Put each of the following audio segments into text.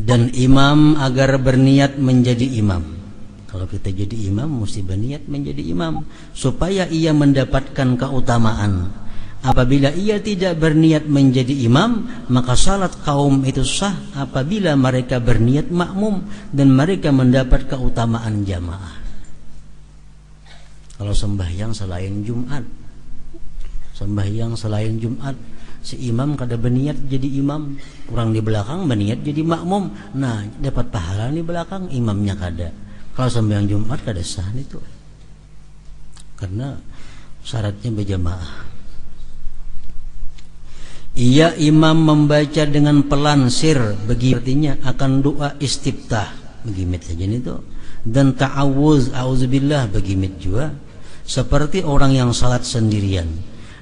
Dan imam agar berniat menjadi imam. Kalau kita jadi imam mesti berniat menjadi imam supaya ia mendapatkan keutamaan. Apabila ia tidak berniat menjadi imam, maka salat kaum itu sah apabila mereka berniat makmum dan mereka mendapat keutamaan jamaah. Kalau sembahyang selain Jumat, si imam kada berniat jadi imam, orang di belakang berniat jadi makmum, nah dapat pahala di belakang, imamnya kada. Kalau sembahyang Jumat kada sah itu, karena syaratnya berjamaah. Ia imam membaca dengan pelan sir, bagi artinya akan doa istiftah, begimit saja itu, dan ta'awuz, auzubillah, begimit juga, seperti orang yang salat sendirian.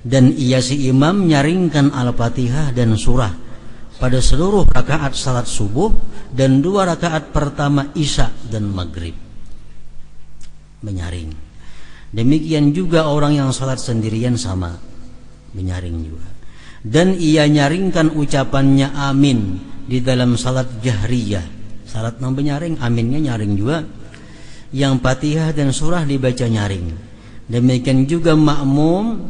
Dan ia si imam nyaringkan al-fatihah dan surah pada seluruh rakaat salat subuh dan 2 rakaat pertama isya dan maghrib, menyaring. Demikian juga orang yang salat sendirian sama, menyaring juga. Dan ia nyaringkan ucapannya amin di dalam salat jahriyah, salat yang menyaring, aminnya nyaring juga. Yang fatihah dan surah dibaca nyaring. Demikian juga makmum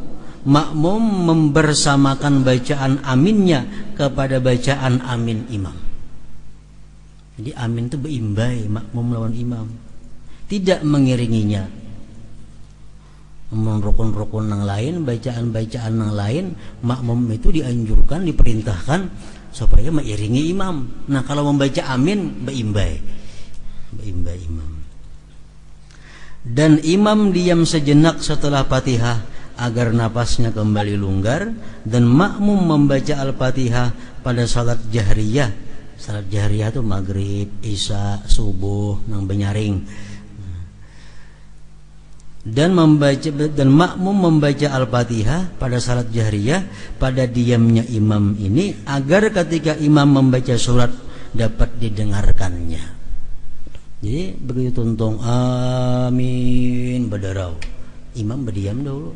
membersamakan bacaan aminnya kepada bacaan amin imam. Jadi amin itu beimbai, makmum lawan imam, tidak mengiringinya. Rukun-rukun yang lain, bacaan-bacaan yang lain, makmum itu dianjurkan, diperintahkan supaya mengiringi imam. Nah kalau membaca amin beimbai imam. Dan imam diam sejenak setelah fatihah agar napasnya kembali longgar, dan makmum membaca al-fatihah pada salat jahriyah. Salat jahriyah itu maghrib, isya, subuh nang benyaring. Dan makmum membaca al-fatihah pada salat jahriyah pada diamnya imam ini, agar ketika imam membaca surat dapat didengarkannya. Jadi begitu tuntung amin berdarau, imam berdiam dulu.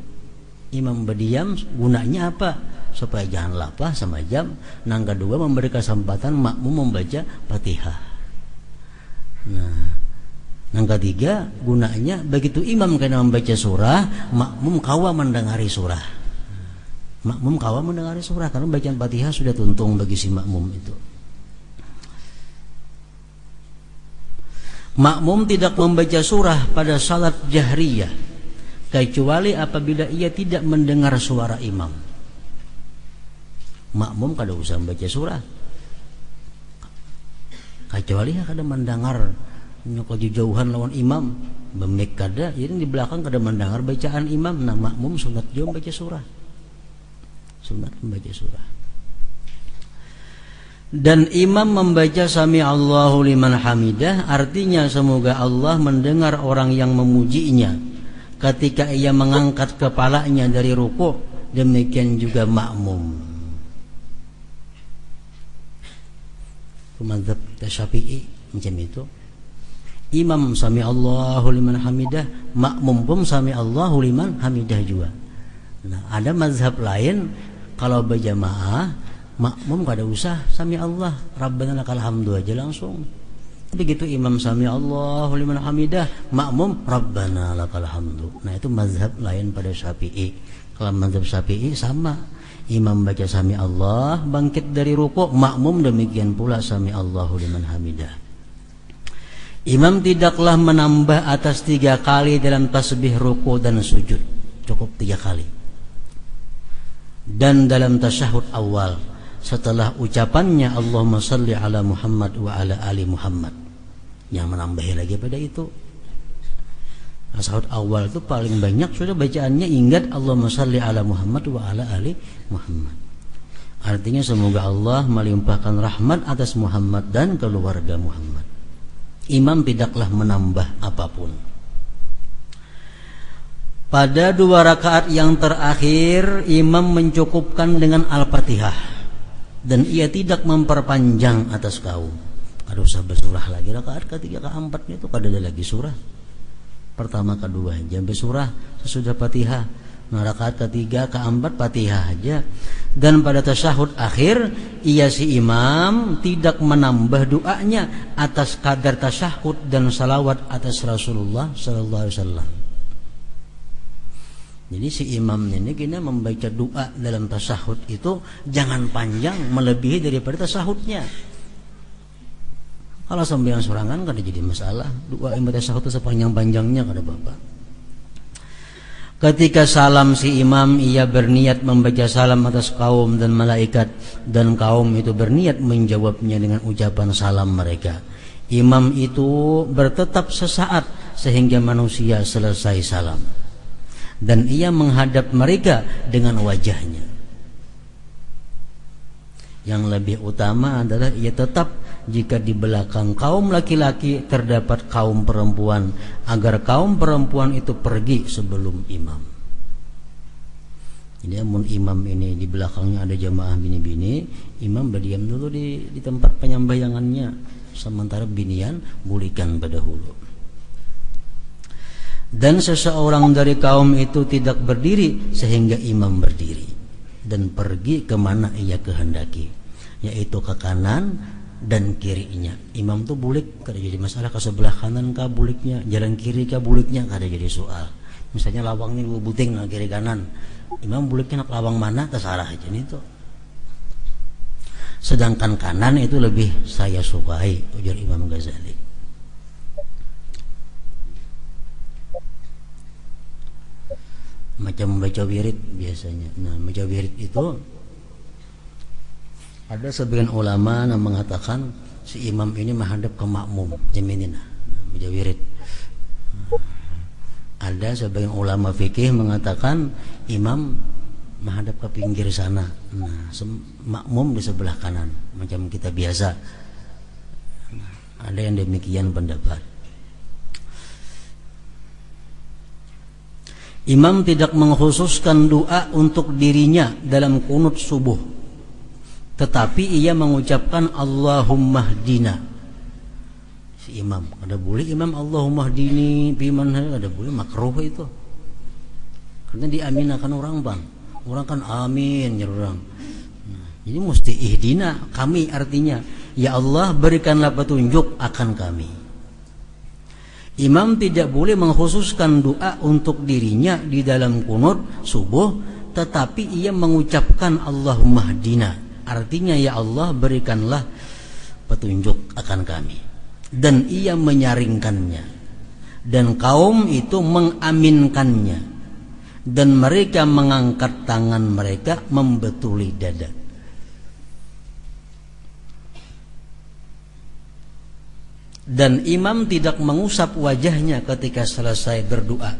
Imam berdiam gunanya apa? Supaya jangan lapar sama jam. Nang kedua memberi kesempatan makmum membaca fatihah. Nah, nang ketiga gunanya begitu imam kena membaca surah, makmum kawa mendengari surah. Makmum kawa mendengari surah karena bacaan fatihah sudah tuntung bagi si makmum itu. Makmum tidak membaca surah pada salat jahriyah kecuali apabila ia tidak mendengar suara imam. Makmum kada usah membaca surah kecuali kada mendengar nyoko jauhan lawan imam, bemek kada, jadi di belakang kada mendengar bacaan imam. Nah makmum sunat juga membaca surah, sunat membaca surah. Dan imam membaca sami Allahu liman hamidah, artinya semoga Allah mendengar orang yang memujinya ketika ia mengangkat kepalanya dari rukuk. Demikian juga makmum. Mazhab Syafi'i macam itu. Imam sami Allahu liman hamidah, makmum pun sami Allahu liman hamidah juga. Nah, ada mazhab lain kalau berjamaah makmum kada usah sami Allah, Rabbana lakal hamdu aja langsung. Begitu imam sami Allahu liman hamidah, makmum Rabbana lakal hamdu. Nah itu mazhab lain pada Syafi'i. Kalau mazhab Syafi'i sama, imam baca sami Allah, bangkit dari rukuk, makmum demikian pula sami Allahu liman hamidah. Imam tidaklah menambah atas 3 kali dalam tasbih ruku dan sujud, cukup 3 kali. Dan dalam tasyahud awal setelah ucapannya Allahumma salli ala Muhammad wa ala ali Muhammad, yang menambahi lagi pada itu. Tasyahud awal itu paling banyak sudah bacaannya ingat Allahumma salli ala Muhammad wa ala ali Muhammad. Artinya semoga Allah melimpahkan rahmat atas Muhammad dan keluarga Muhammad. Imam tidaklah menambah apapun. Pada 2 rakaat yang terakhir imam mencukupkan dengan al-fatihah, dan ia tidak memperpanjang atas kaum. Kada usah bersurah lagi. Rakaat ketiga keempat itu kada ada lagi surah. Pertama kedua aja bersurah sesudah fatihah, rakaat ketiga, keempat Fatihah aja. Dan pada tasyahud akhir ia si imam tidak menambah doanya atas kadar tasyahud dan salawat atas Rasulullah sallallahu alaihi wasallam. Jadi si imam ini kena membaca doa dalam tasyahud itu jangan panjang melebihi daripada tasyahudnya. Kalau sembahyang sorangan kada jadi masalah. Doa yang tasyahud itu sepanjang-panjangnya kada apa-apa. Ketika salam si imam, ia berniat membaca salam atas kaum dan malaikat, dan kaum itu berniat menjawabnya dengan ucapan salam mereka. Imam itu bertetap sesaat sehingga manusia selesai salam, dan ia menghadap mereka dengan wajahnya. Yang lebih utama adalah ia tetap jika di belakang kaum laki-laki terdapat kaum perempuan, agar kaum perempuan itu pergi sebelum imam. Jadi amun imam ini di belakangnya ada jamaah bini-bini, imam berdiam dulu di tempat penyembayangannya, sementara binian bulikan pada hulu. Dan seseorang dari kaum itu tidak berdiri sehingga imam berdiri dan pergi kemana ia kehendaki, yaitu ke kanan dan kirinya. Imam tuh bulik kada jadi masalah, ke sebelah kanan kah buliknya, jalan kiri kah buliknya kada jadi soal. Misalnya lawang ini buting nah kiri kanan, imam buliknya nak lawang mana terserah aja nih tuh. Sedangkan kanan itu lebih saya sukai, ujar Imam Ghazali. Macam membaca wirid biasanya. Nah, membaca wirid itu ada sebagian ulama yang mengatakan si imam ini menghadap ke makmum, jamininah baca wirid. Ada sebagian ulama fikih mengatakan imam menghadap ke pinggir sana, nah, makmum di sebelah kanan, macam kita biasa. Ada yang demikian pendapat. Imam tidak mengkhususkan doa untuk dirinya dalam kunut subuh, tetapi ia mengucapkan Allahumma hdina. Si imam, ada boleh imam Allahumma hdini biman, ada boleh, makruh itu. Karena diaminakan orang bang. Orang kan amin ya orang. Nah, jadi mesti ihdina kami, artinya ya Allah berikanlah petunjuk akan kami. Imam tidak boleh mengkhususkan doa untuk dirinya di dalam kunut subuh, tetapi ia mengucapkan Allahumma hdina, artinya ya Allah berikanlah petunjuk akan kami. Dan ia menyaringkannya, dan kaum itu mengaminkannya, dan mereka mengangkat tangan mereka membetuli dada. Dan imam tidak mengusap wajahnya ketika selesai berdoa.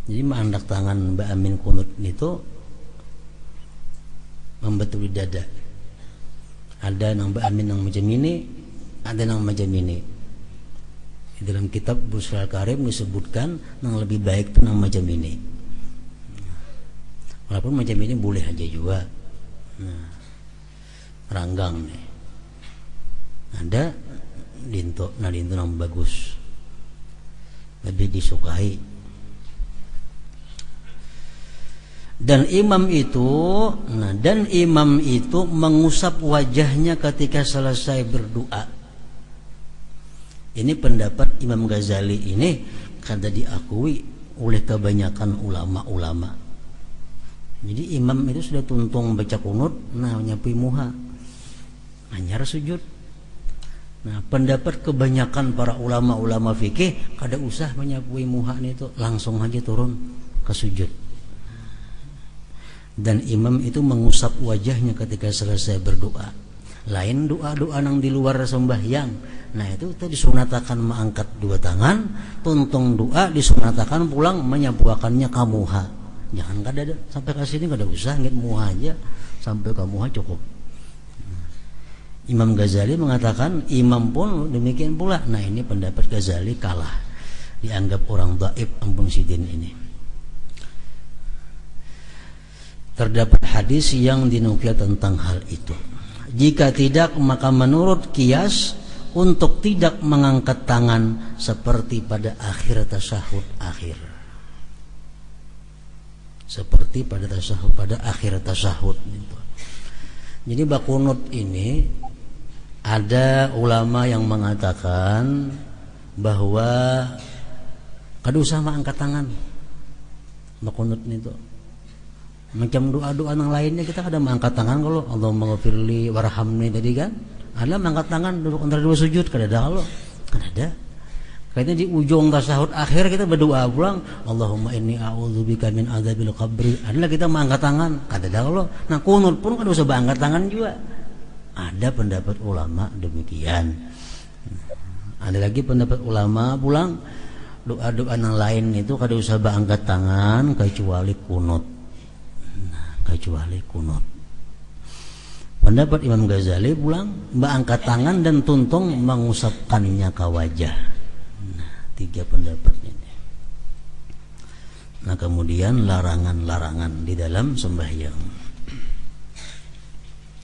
Jadi mengangkat tangan Mbak Amin kunut itu membetuli dada. Ada yang Mbak Amin yang macam ini, ada yang macam ini. Dalam kitab Busral Karim disebutkan yang lebih baik itu yang macam ini. Walaupun macam ini boleh aja juga. Nah, ranggang nih. Ada dinto, nah dinto yang bagus, lebih disukai. Dan imam itu mengusap wajahnya ketika selesai berdoa. Ini pendapat Imam Ghazali ini kada diakui oleh kebanyakan ulama-ulama. Jadi imam itu sudah tuntung baca kunut, nah nyapi muha, anyar sujud. Nah, pendapat kebanyakan para ulama-ulama fikih kada usah menyapui muha itu, langsung aja turun ke sujud. Dan imam itu mengusap wajahnya ketika selesai berdoa. Lain doa-doa yang di luar sembahyang. Nah, itu disunatakan mengangkat dua tangan, tuntung doa disunatakan pulang menyapuakannya ke muha. Jangan kada sampai ke sini kada usah ngit muha aja, sampai ke muha cukup. Imam Ghazali mengatakan imam pun demikian pula. Nah, ini pendapat Ghazali kalah, dianggap orang dhaif Ampun Sidin ini. Terdapat hadis yang dinukil tentang hal itu. Jika tidak, maka menurut qiyas untuk tidak mengangkat tangan seperti pada akhir tasyahud akhir. seperti pada tasyahud, pada akhir tasyahud gitu. Jadi bakunut ini ada ulama yang mengatakan bahwa kada usah angkat tangan bakunut itu. Macam doa-doa yang lainnya kita kada mengangkat tangan kalau Allahumma ghafirli warhamni tadi kan. Ada mengangkat tangan duduk antara dua sujud kada ada kalau. Kada ada. Kayaknya di ujung tasyahud akhir kita berdoa pulang, Allahumma inni a'udzubika min adzabil qabri. Adalah kita mengangkat tangan, kada ada kalau. Nah, kunut pun kada usah angkat tangan juga. Ada pendapat ulama demikian. Ada lagi pendapat ulama pulang doa-doa yang lain itu kada usah angkat tangan kecuali kunut. Kecuali kunut. Pendapat Imam Ghazali pulang angkat tangan dan tuntung mengusapkannya ke wajah. Nah, 3 pendapat ini. Nah, kemudian larangan-larangan di dalam sembahyang.